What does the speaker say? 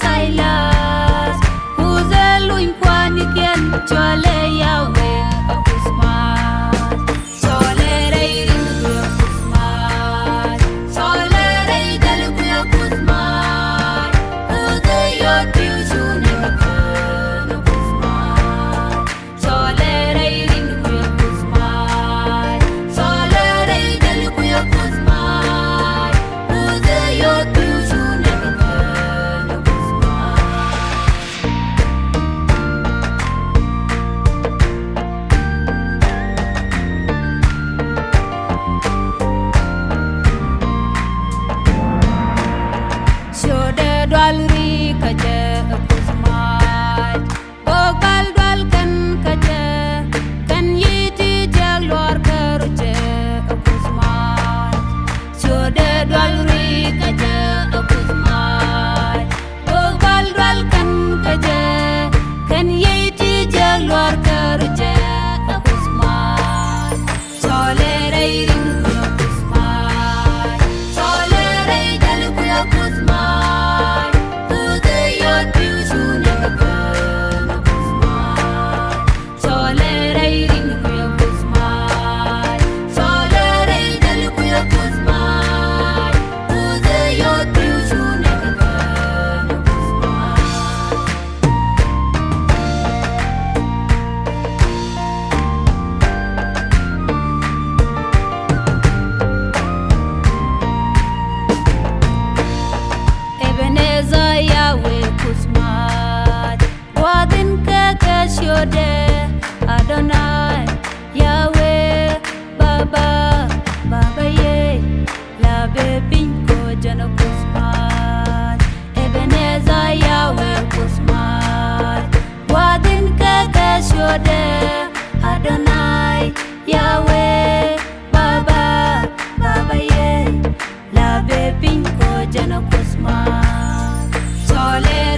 Silas Kuzelu inkwani kian chole yawe akusmat Solere irin kuya kusmat Solere idal kuya kusmat Ude yot piusu nekakan akusmat Solere irin kuya kusmat Solere idal kuya kusmat Ude yot piusu nekakan Shode dwalri kaje akusmat Bogal dwal kan kaje Kan yiti jaglor karuche akusmat Shode dwalri kaje akusmat Bogal dwal kan kaje Kan yiti jaglor karuche akusmat Solere irin kuya kusmat Solere idal kuya kusmat Ude yot piusu nekakan akusmat Solere irin kuya kusmat Solere idal kuya kusmat Ude yot piusu nekakan akusmat Ebenezer Yahweh kusmat Wadin kakashode Adonai Yahweh Baba Baba ye Labe pinko jana kusmat Ebenezer Yahweh kusmat Wadin kakashode Adonai Yahweh Baba Baba ye Labe pinko jana kusmat Solere